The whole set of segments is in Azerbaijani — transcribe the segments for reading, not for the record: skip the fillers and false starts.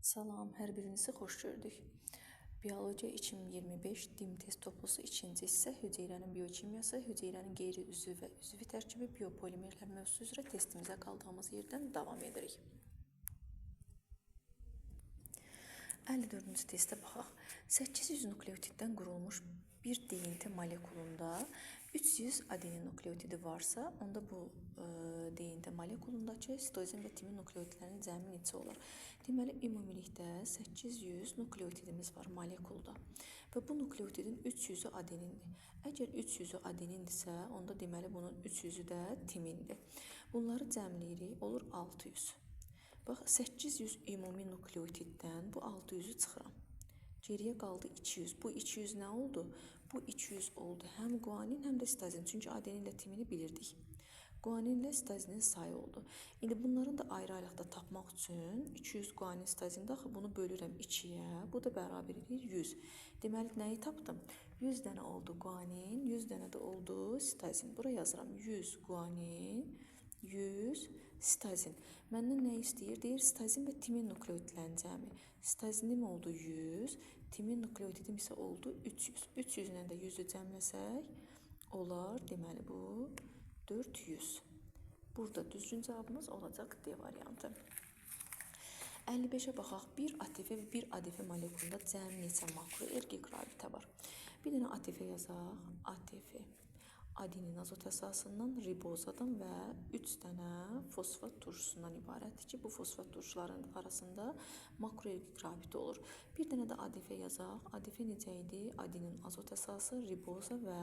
Salam, hər birinizi xoş gördük. Biologiya 2025 DİM test toplusu 2-ci hissə hüceyrənin biokimyası, hüceyrənin qeyri-üzvü və üzvü tərkibi biopolimerlər mövzusu üzrə testimizə qaldığımız yerdən davam edirik. 54-cü testə baxaq. 800 nukleotiddən qurulmuş bir DNT molekulunda 300 adenin nukleotidi varsa, onda bu DNT molekulundakı sitozin və timin nukleotidlərinin cəmi neçə olur? Deməli, ümumilikdə 800 nukleotidimiz var molekulda və bu nukleotidin 300-ü adenindir. Əgər 300-ü adenindirsə, onda deməli bunun 300-ü də timindir. Bunları cəmləyirik, olur 600. Bax, 800 ümumi nukleotiddən bu 600-ü çıxıram. Geriyə qaldı 200. Bu 200 nə oldu? Bu 200 oldu həm guanin, həm də sitozin. Çünki adeninlə timini bilirdik. Guaninlə sitozinin sayı oldu. İndi bunların da ayrı-ayrılıqda tapmaq üçün 200 guanin sitozində axı bunu bölürəm 2-yə. Bu da bərabər edir 100. Deməli, nəyi tapdım? 100 dənə oldu guanin, 100 dənə də oldu sitozin. Bura yazıram 100 guanin, 100 sitozin. Məndən nə istəyir? Deyir, sitozin və timin nukleotidlərin cəmi. Sitozinim oldu 100, timin nukleotidim isə oldu 300. 300 ilə də 100-ü cəmləsək, olar, deməli bu 400. Burada düzgün cavabımız olacaq D variantı. 55-ə baxaq. Bir ATF və bir ADF molekulunda cəmi neçə makroergik rabitə var? Bir dənə ATF yazaq. ATF. Adenin azot əsasından, ribozadan və 3 dənə fosfat turşusundan ibarətdir ki, bu fosfat turşuların arasında makroergik rabitə olur. Bir dənə də ADF yazaq. ADF necə idi? Adenin azot əsası, riboza və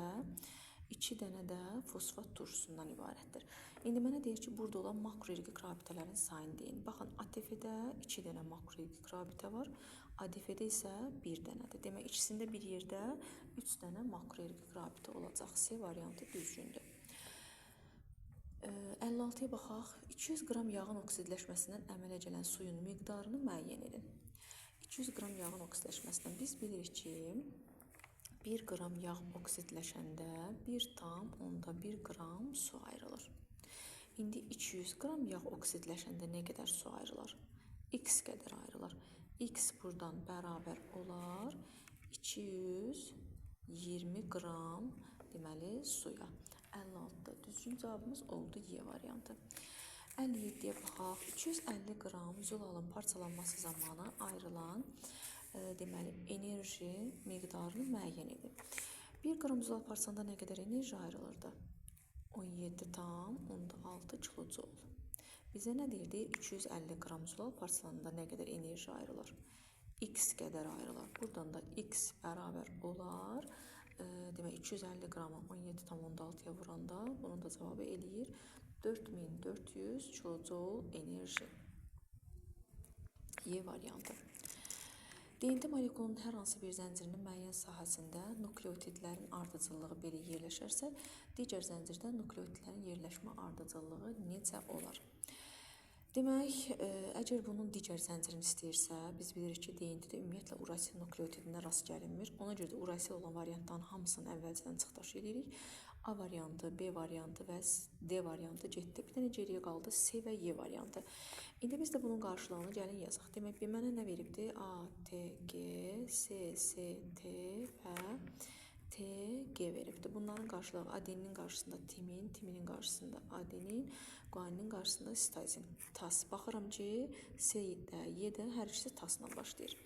2 dənə də fosfat turşusundan ibarətdir. İndi mənə deyir ki, burada olan makroergik rabitələrin sayını deyin. Baxın, ATF-də 2 dənə makroergik rabitə var. ADF-də isə 1 dənədir. Demək, ikisində bir yerdə 3 dənə makroergik rabitə olacaq. C variantı düzgündür. 56-ya baxaq. 200 qram yağın oksidləşməsindən əmələ gələn suyun miqdarını müəyyən edin. 200 qram yağın oksidləşməsindən biz bilirik ki, 1 qram yağ oksidləşəndə 1,1 qram su ayrılır. İndi 200 qram yağ oksidləşəndə nə qədər su ayrılır? X qədər ayrılır. X buradan bərabər olar 220 qram deməli suya. 56-da düzgün cavabımız oldu Y variantı. 57-yə baxaq. 250 qram zülalın parçalanması zamanı ayrılan deməli enerji miqdarını müəyyən edin. 1 qram zülal parçalananda nə qədər enerji ayrılırdı? 17,6 kilojoule. Bizə nə deyirdi? 250 qram zülal parçalananda nə qədər enerji ayrılır? X qədər ayrılır. Buradan da X bərabər olar. Demək, 250 qramı 17,6-ya vuranda bunun da cavabı eləyir 4400 kilojoule enerji. Y variantı. DNT molekulunun hər hansı bir zəncirinin müəyyən sahəsində nukleotidlərin ardıcıllığı belə yerləşərsə, digər zəncirdə nukleotidlərin yerləşmə ardıcıllığı necə olar? Demək, əgər bunun digər zəncirini istəyirsə, biz bilirik ki, DNT-də ümumiyyətlə urasil nukleotidinə rast gəlinmir. Ona görə də urasil olan variantların hamısını əvvəlcədən çıxdaş edirik. A variantı, B variantı və D variantı getdi. Bir dənə geriyə qaldı C və Y variantı. İndi biz də bunun qarşılığını gəlin yazaq. Demək, mənə nə veribdi? A, T, G, C, C, T və T, G veribdi. Bunların qarşılığı adeninin qarşısında timin, timinin qarşısında adenin, guaninin qarşısında sitozin. Tas. Baxıram ki, C də, Y də hər ikisi tasla başlayır.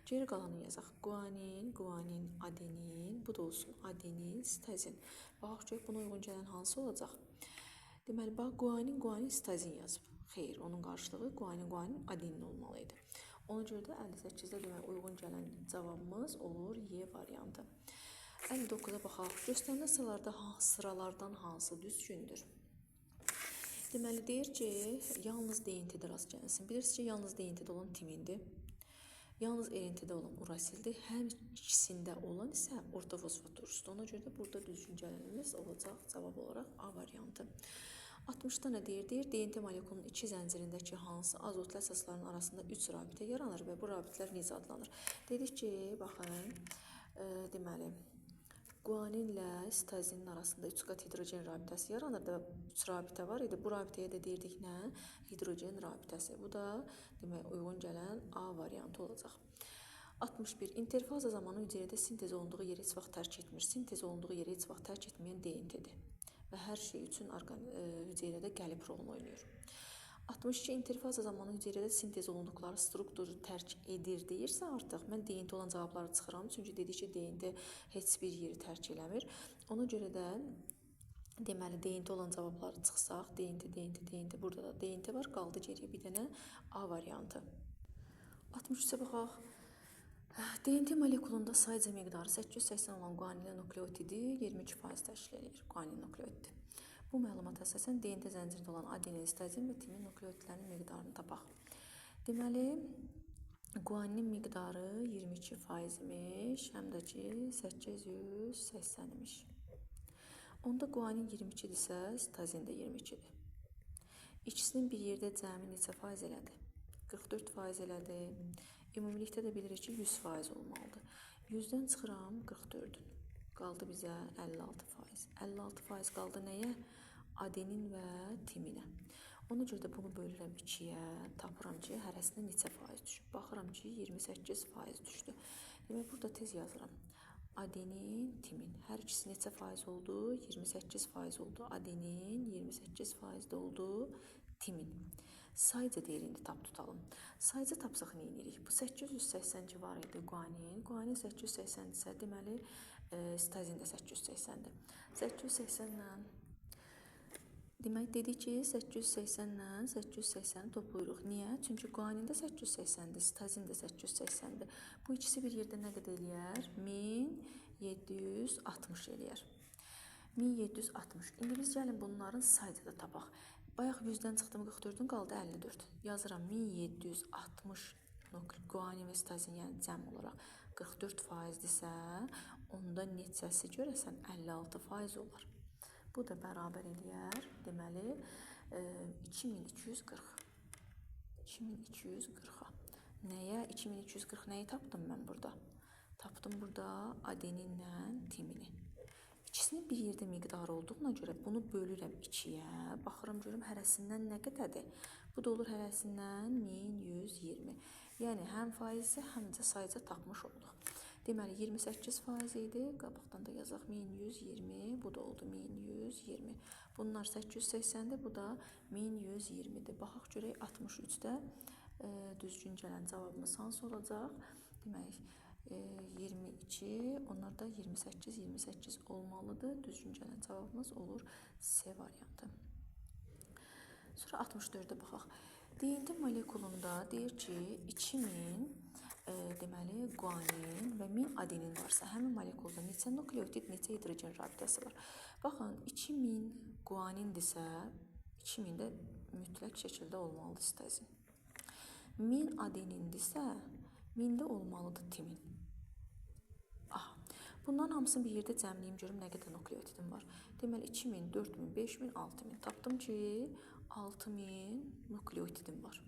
Geri qalanı yazaq. Guanin, guanin, adenin, bu da olsun adenin, sitozin. Baxaq ki, buna uyğun gələn hansı olacaq? Deməli, bax, guanin, guanin, sitozin yazıb. Xeyr, onun qarşılığı guanin, guanin, adenin olmalıydı. Ona görə də 58-də demək, uyğun gələn cavabımız olur Y variantı. 59-a baxaq. Göstərilən sıralardan hansı düzgündür? Deməli, deyir ki, yalnız DNT-də rast gəlsin. Bilirsiniz ki, yalnız DNT-də olan timindir. Yalnız RNT-də olan urasildir. Hər ikisində olan isə orta fosfat turşusudur. Ona görə də burada düzgün gələnimiz olacaq cavab olaraq A variantı. 60-da nə deyir? Deyir, DNT molekulunun 2 zəncirindəki hansı azotlu əsasların arasında 3 rabitə yaranır və bu rabitələr necə adlanır? Dedik ki, baxın, deməli, Guaninlə sitazinin arasında 3 qat hidrogen rabitəsi yaranır və 3 rabitə var idi. Bu rabitəyə də deyirdik nə? Hidrogen rabitəsi. Bu da demək uyğun gələn A variantı olacaq. 61. İnterfaza zamanı hüceyrədə sintez olunduğu yeri heç vaxt tərk etmir. Sintez olunduğu yeri heç vaxt tərk etməyən DNT-dir və hər şey üçün hüceyrədə qəlib rolunu oynayır. 62. İnterfaza zamanı hüceyrədə sintez olunduqları strukturu tərk edir deyirsə artıq mən DNT olan cavabları çıxıram. Çünki dedik ki, DNT heç bir yeri tərk eləmir. Ona görə də deməli DNT olan cavabları çıxsaq, DNT, burada da DNT var, qaldı geriyə bir dənə A variantı. 63-ə baxaq. DNT molekulunda sayca miqdarı 880 olan guanilin nukleotidi 22% təşkil edir. Guanilin nukleotidi. Bu məlumata əsasən DNT zəncirində olan adenin, sitazin və timin nukleotidlərinin miqdarını tapaq. Deməli, guaninin miqdarı 22% imiş, həm də ki 880 imiş. Onda guanin 22-dirsə, sitazin də 22-dir. İkisinin bir yerdə cəmi neçə faiz elədi? 44% elədi. Ümumilikdə də bilirik ki, 100% olmalıdır. 100-dən çıxıram 44-ün. Qaldı bizə 56%. 56% qaldı nəyə? Adenin və timinə. Ona görə də bunu bölürəm 2-yə, tapıram ki, hərəsinə neçə faiz düşüb. Baxıram ki, 28% düşdü. Demək, burada tez yazıram. Adenin, timin. Hər ikisi neçə faiz oldu? 28% oldu. Adenin 28% oldu. Timin. Sayca deyir, indi tap tutalım. Sayca tapsaq nə edirik? Bu 880 var idi guanin. Guanin 880-dirsə, deməli, sitazin də 880-dir. 880-lə, demək, dedik ki, 880-lə 880-i toplayırıq. Niyə? Çünki guanin də 880-dir, sitazin də 880-dir. Bu ikisi bir yerdə nə qədər eləyər? 1760 eləyər. 1760. İndi biz gəlin bunların sayca da tapaq. Bayaq 100-dən çıxdım 44-ün, qaldı 54. Yazıram 1760 guanin və sitazin, yəni cəm olaraq 44%-dirsə, onda neçəsi görəsən 56% olar. Bu da bərabər eləyər, deməli, 2240. 2240-a. Nəyə? 2240 nəyi tapdım mən burada? Tapdım burada adeninlə timini. İkisinin bir yerdə miqdarı olduğuna görə bunu bölürəm 2-yə. Baxıram görüm hərəsindən nə qədərdir? Bu da olur hərəsindən 1120. Yəni həm faizi, həm də sayca tapmış olduq. Deməli 28% idi. Qabaqdan da yazaq 1120. Bu da oldu 1120. Bunlar 880-dir. Bu da 1120-dir. Baxaq görək 63-də düzgün gələn cavabımız hansı olacaq? Demək 22, onlar da 28 olmalıdır. Düzgün gələn cavabımız olur C variantı. Sonra 64-də baxaq. DNT molekulunda deyir ki, 2000 deməli guanin və 1000 adenin varsa, həmin molekulda neçə nukleotid, neçə hidrogen rabitəsi var? Baxın, 2000 guanindirsə, 2000 də mütləq şəkildə olmalıdır sitazin. 1000 adenindirsə, 1000-də olmalıdır timin. Bunların hamısını bir yerdə cəmləyim, görüm nə qədər nukleotidim var. Deməli, 2000, 4000, 5000, 6000. Tapdım ki, 6000 nukleotidim var.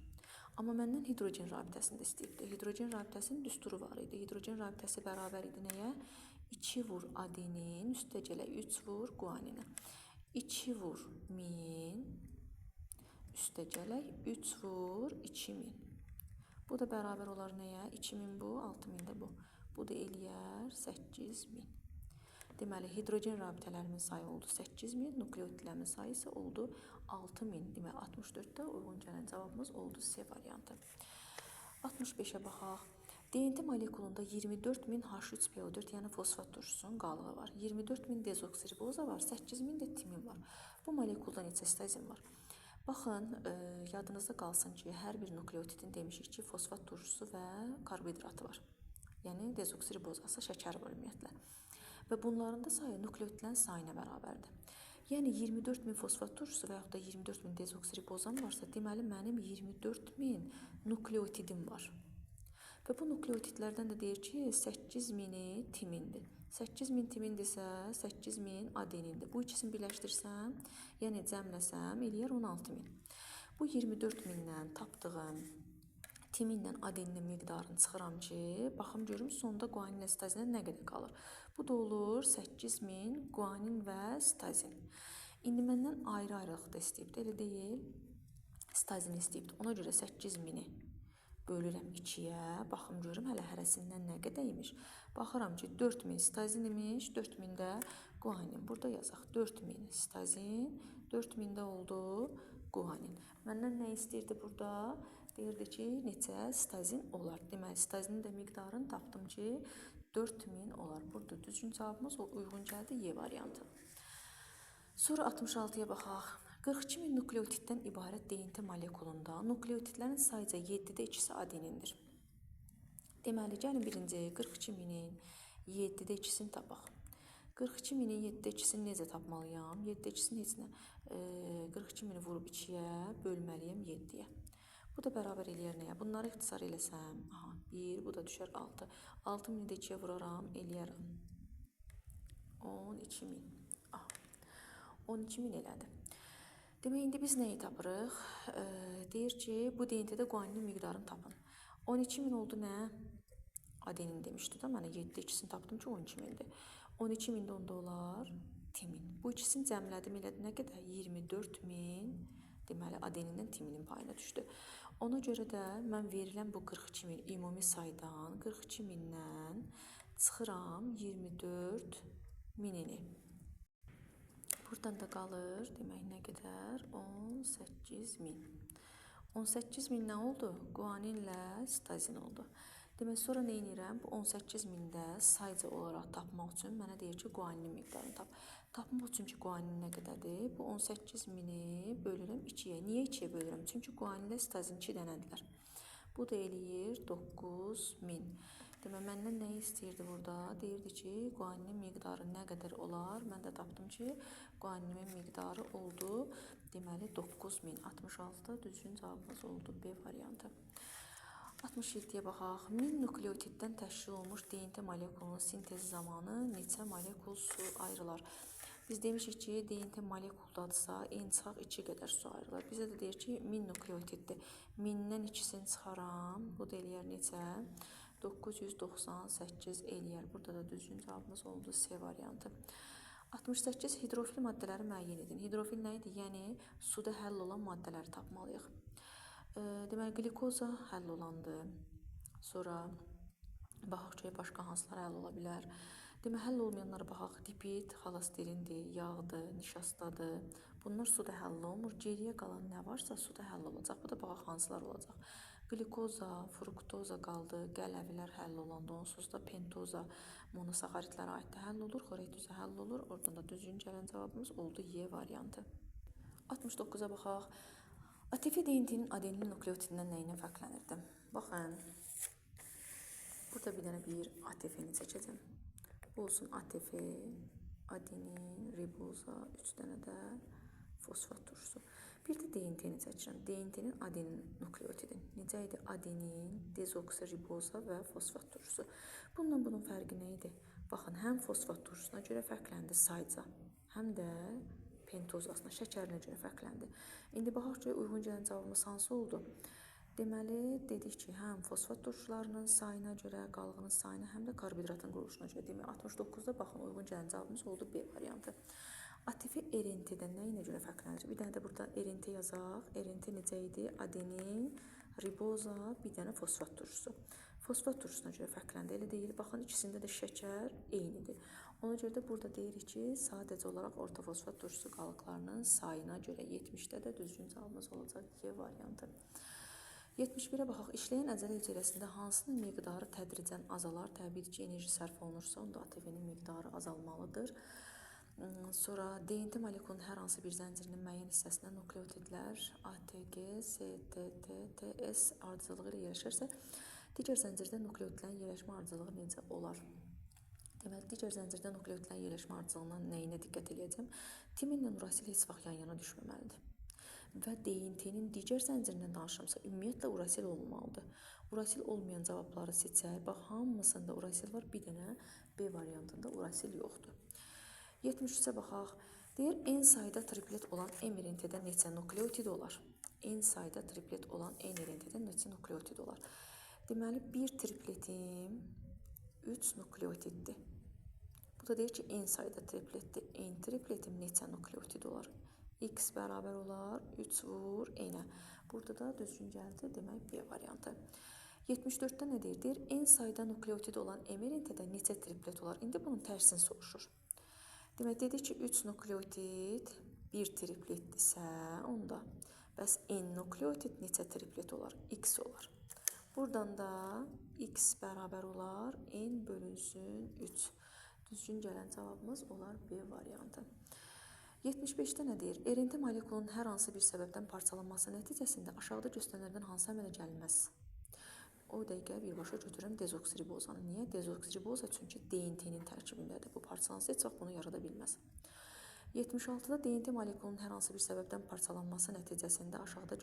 Amma məndən hidrogen rabitəsini də istəyibdir. Hidrogen rabitəsinin düsturu var idi. Hidrogen rabitəsi bərabər idi nəyə? 2 vur adenin, üstə gələk 3 vur guaninə. 2 vur 1000, üstə gələk 3 vur 2000. Bu da bərabər olar nəyə? 2000 bu, 6000 də bu. Bu da eləyər 8000. Deməli, hidrogen rabitələrimin sayı oldu 8000, nukleotidlərimin sayı isə oldu 6000. Deməli, 64-də uyğun gələn cavabımız oldu C variantı. 65-ə baxaq. DNT molekulunda 24000 H3PO4, yəni fosfat turşusunun qalığı var. 24000 dezoksiriboza var, 8000 də timin var. Bu molekulda neçə sitazin var? Baxın, yadınızda qalsın ki, hər bir nukleotidin demişik ki, fosfat turşusu və karbohidratı var. Yəni dezoksiribozası şəkər var ümumiyyətlə. Və bunların da sayı nukleotidlərin sayına bərabərdir. Yəni 24000 fosfat turşusu və yaxud da 24000 dezoksiribozam varsa, deməli mənim 24000 nukleotidim var. Və bu nukleotidlərdən də deyir ki, 8000-i timindir. 8000 timindirsə, 8000 adenindir. Bu ikisini birləşdirsəm, yəni cəmləsəm, eləyər 16000. Bu 24000-dən tapdığım timinlə adeninin miqdarını çıxıram ki, baxım görüm sonda guanin ilə sitazinin nə qədər qalır. Bu da olur 8000 guanin və sitazin. İndi məndən ayrı-ayrılıqda istəyibdi, elə deyil. Sitazin istəyibdi. Ona görə 8000-i bölürəm 2-yə. Baxım görüm hələ hərəsindən nə qədər imiş. Baxıram ki, 4000 sitazin imiş, 4000 də guanin. Burada yazaq 4000 sitazin, 4000 də oldu guanin. Məndən nə istəyirdi burada? Deyirdi ki, neçə sitazin olar. Deməli, sitazinin də miqdarını tapdım ki, 4000 olar. Burada düzgün cavabımız uyğun gəldi Y variantı. Sonra 66-ya baxaq. 42000 nukleotiddən ibarət DNT molekulunda nukleotidlərin sayıca 7-də 2-si adenindir. Deməli, gəlin birinci 42000-in 7-də 2-sini tapaq. 42000-in 7-də 2-sini necə tapmalıyam? 7-də 2-sini heç nə. 42000-i vurub 2-yə, bölməliyəm 7-yə. Bu da bərabər eləyər nəyə? Bunları ixtisar eləsəm, 1, bu da düşər 6. 6000-i də 2-yə vuraram, eləyərəm 12000. 12000 elədi. Demək, indi biz nəyi tapırıq? Deyir ki, bu DNT-də guaninin miqdarını tapın. 12000 oldu nə? Adenin demişdi da, mənə 7-də 2-sini tapdım ki, 12000-dir. 12000 də onda olar timin. Bu ikisini cəmlədim, elədi nə qədər? 24000. Deməli, adenindən timinin payına düşdü. Ona görə də mən verilən bu 42000 ümumi saydan 42000-dən çıxıram 24000-ini. Buradan da qalır, demək nə qədər? 18000. 18000 nə oldu? Guaninlə sitazin oldu. Demək, sonra nə edirəm? Bu 18000-də sayca olaraq tapmaq üçün mənə deyir ki, guaninin miqdarını tap. Tapmaq üçün ki, guanin nə qədərdir? Bu 18000-i bölürəm 2-yə. Niyə 2-yə bölürəm? Çünki guaninlə sitazin 2 dənədirlər. Bu da eləyir 9000. Demək, məndən nə istəyirdi burada? Deyirdi ki, guaninin miqdarı nə qədər olar? Mən də tapdım ki, guaninin miqdarı oldu. Deməli, 9000. 66-da düzgün cavabımız oldu B variantı. 67-yə baxaq. 1000 nukleotiddən təşkil olmuş DNT molekulunun sintezi zamanı neçə molekul su ayrılar? Biz demişik ki, DNT molekuldadırsa, ensaq 2 qədər su ayrılır. Bizə də deyir ki, 1000 nukleotiddir. 1000-dən 2-sini çıxaram. Bu da eləyər neçə? 998 eləyər. Burada da düzgün cavabımız oldu C variantı. 68 hidrofil maddələri müəyyən edin. Hidrofil nə idi? Yəni, suda həll olan maddələri tapmalıyıq. Deməli, glikoza həll olandı. Sonra baxaq ki, başqa hansılar həll ola bilər. Deməli, həll olmayanlara baxaq. Lipid, xolesterindir, yağdır, nişastadır. Bunlar suda həll olmur. Geriyə qalan nə varsa suda həll olacaq. Bu da baxaq hansılar olacaq. Glikoza, fruktoza qaldı, qələvilər həll olandı. Onsuz da pentoza, monosaxaridlərə aid də həll olur, xoreytüzə həll olur. Oradan da düzgün gələn cavabımız oldu Y variantı. 69-a baxaq. ATF DNT-nin adenin nukleotidindən nəyinə fərqlənirdi? Baxın, burada bir dənə bir ATF-ni çəkəcəm. Bu olsun ATF, adenin, riboza, 3 dənə də fosfat turşusu. Bir də DNT-ni çəkirəm. DNT-nin adenin nukleotidi. Necə idi? Adenin, dezoksiriboza və fosfat turşusu. Bununla bunun fərqi nə idi? Baxın, həm fosfat turşusuna görə fərqləndi sayca, həm də pentozasına, şəkərinə görə fərqləndi. İndi baxaq ki, uyğun gələn cavabımız hansı oldu? Deməli, dedik ki, həm fosfat turşularının sayına görə, qalğının sayına, həm də karbohidratın quruluşuna görə. Demək, 69-da baxın, uyğun gələn cavabımız oldu B variantı. ATF RNT-dən nəyinə görə fərqlənir? Bir dənə də burada RNT yazaq. RNT necə idi? Adenin, riboza, bir dənə fosfat turşusu. Fosfat turşusuna görə fərqləndi. Elə deyil, baxın, ikisində də şəkər eynidir. Ona görə də burada deyirik ki, sadəcə olaraq orta fosfat turşusu qalıqlarının sayına görə 70-də də düzgün cavabımız olacaq Y variantı. 71-ə baxaq. İşləyən əzələ hüceyrəsində hansının miqdarı tədricən azalar? Təbii ki, enerji sərf olunursa, onda ATF-nin miqdarı azalmalıdır. Sonra DNT molekulunun hər hansı bir zəncirinin müəyyən hissəsində nukleotidlər ATG, STT, TS ardıcılığı ilə yerləşərsə, digər zəncirdə nukleotidlərin yerləşmə ardıcılığı necə olar? Deməli, digər zəncirdə nukleotidlərin yerləşmə ardıcılığına nəyinə diqqət edəcəm? Timinlə urasil heç vaxt yan-yana düşməməlidir. Və DNT-nin digər zəncirindən danışırımsa, ümumiyyətlə urasil olmalıdır. Urasil olmayan cavabları seçək. Bax, hamısında urasil var, bir dənə B variantında urasil yoxdur. 73-ə baxaq. Deyir, N sayda triplet olan mRNT-də neçə nukleotid olar? N sayda triplet olan N elentində neçə nukleotid olar? Deməli, bir tripletim 3 nukleotiddir. Bu da deyir ki, N sayda tripletdir. N tripletim neçə nukleotid olar? X bərabər olar 3 vur N-ə. Burada da düzgün gəldi, demək B variantı. 74-də nə deyir? Deyir, N sayda nukleotid olan M elentində neçə triplet olar? İndi bunun tərsini soruşur. Demək, dedik ki, 3 nukleotid bir tripletdirsə, onda bəs N nukleotid neçə triplet olar? X olar. Buradan da X bərabər olar N bölünsün 3. Düzgün gələn cavabımız olar B variantı. 75-də nə deyir? RNT molekulunun hər hansı bir səbəbdən parçalanması nəticəsində aşağıda göstərilənlərdən hansı əmələ gəlməz? O dəqiqə birbaşa götürürəm dezoksiribozanı. Niyə? Dezoksiriboza çünki DNT-nin tərkibindədir. Bu parçalansa heç vaxt bunu yarada bilməz. 76-da DNT molekulunun hər hansı bir səbəbdən parçalanması nəticəsində aşağıda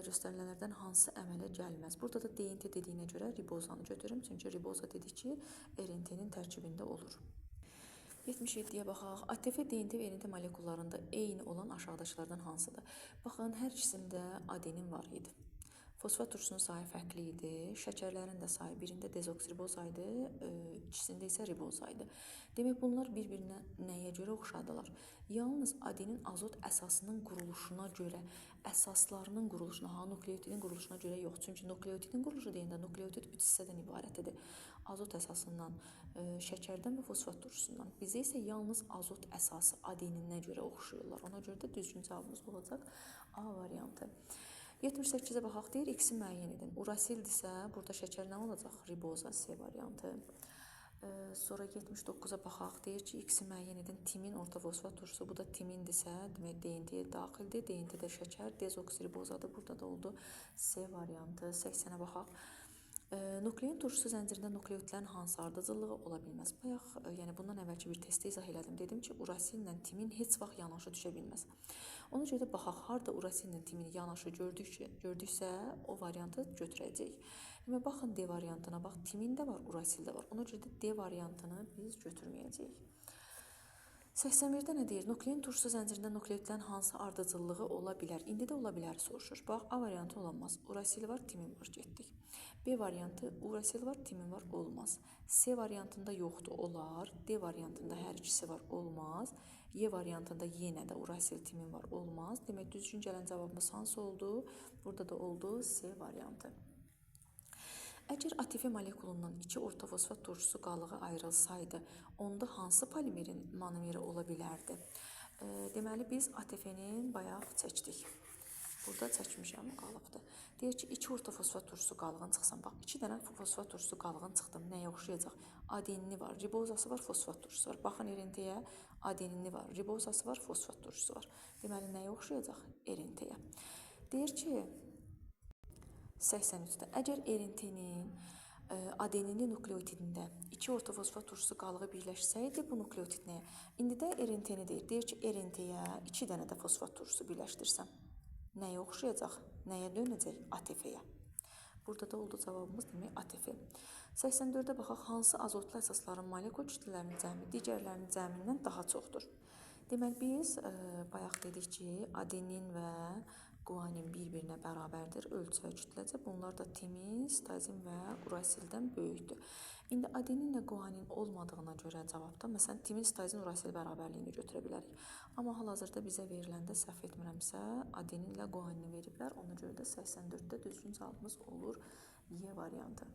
göstərilənlərdən hansı əmələ gəlməz? Burada da DNT dediyinə görə ribozanı götürürüm. Çünki riboza dedik ki, RNT-nin tərkibində olur. 77-yə baxaq. ATF, DNT və RNT molekullarında eyni olan aşağıdakılardan hansıdır? Baxın, hər ikisində adenin var idi. Fosfat turşusunun sayı fərqli idi. Şəkərlərin də sayı birində dezoksiriboza idi, ikisində isə riboza idi. Demək, bunlar bir-birinə nəyə görə oxşadılar? Yalnız adenin azot əsasının quruluşuna görə, əsaslarının quruluşuna, nukleotidin quruluşuna görə yox. Çünki nukleotidin quruluşu deyəndə nukleotid 3 hissədən ibarətdir. Azot əsasından, şəkərdən və fosfat turşusundan. Bizə isə yalnız azot əsası adeninə görə oxşayırlar. Ona görə də düzgün cavabımız olacaq A variantı. 78-ə baxaq, deyir, X-i müəyyən edin. Urasildirsə, burada şəkər nə olacaq? Riboza, C variantı. Sonra 79-a baxaq, deyir ki, X-i müəyyən edin. Timin orta fosfat turşusu, bu da timindirsə, demək, DNT-yə daxildir. DNT-də şəkər, dezoksiribozadır. Burada da oldu C variantı. 80-ə baxaq. Nuklein turşusu zəncirində nukleotidlərin hansı ardıcıllığı ola bilməz? Bayaq, yəni bundan əvvəlki bir testdə izah elədim. Dedim ki, urasillə timin heç vaxt yanaşı düşə bilməz. Ona görə də baxaq, harda urasillə timini yanaşı gördüksə, o variantı götürəcəyik. Demək, baxın D variantına, bax, timin də var, urasil də var. Ona görə də D variantını biz götürməyəcəyik. 81-də nə deyir? Nuklein turşusu zəncirində nukleotidlərin hansı ardıcıllığı ola bilər? İndi də ola bilər soruşur. Bax, A variantı olanmaz. Urasil var, timin var, getdik. B variantı, urasil var, timin var, olmaz. C variantında yoxdur, olar. D variantında hər ikisi var, olmaz. Y variantında yenə də urasil, timin var, olmaz. Demək, düzgün gələn cavabımız hansı oldu? Burada da oldu C variantı. Əgər ATF molekulundan 2 orta fosfat turşusu qalığı ayrılsaydı, onda hansı polimerin monomeri ola bilərdi? Deməli, biz ATF-nin bayaq çəkdik. Burada çəkmişəm, qalıqdır. Deyir ki, 2 orta fosfat turşusu qalığın çıxsın. Bax, 2 dənə fosfat turşusu qalığın çıxdım. Nəyə oxşayacaq? Adenini var, ribozası var, fosfat turşusu var. Baxın, RNT-yə adenini var, ribozası var, fosfat turşusu var. Deməli, nəyə oxşayacaq? RNT-yə. Deyir ki, 83-də, əgər RNT-nin adenini nukleotidində 2 orta fosfat turşusu qalığı birləşsəydi, bu nukleotid nəyə? İndi də RNT-ni deyir. Deyir ki, RNT-yə 2 dənə də fosfat turşusu birləşdirsəm, nəyə oxşayacaq? Nəyə dönəcək? ATF-yə. Burada da oldu cavabımız demək ATF. 84-də baxaq, hansı azotlu əsasların molekul kütlələrinin cəmi digərlərinin cəmindən daha çoxdur? Deməli, biz bayaq dedik ki, adenin və guanin bir-birinə bərabərdir, ölçü və kütləcə. Bunlar da timin, sitazin və urasildən böyükdür. İndi adeninlə guanin olmadığına görə cavabda, məsələn, timin, sitazin, urasil bərabərliyini götürə bilərik. Amma hal-hazırda bizə veriləndə, səhv etmirəmsə, adeninlə guanini veriblər. Ona görə də 84-də düzgün cavabımız olur Y variantı.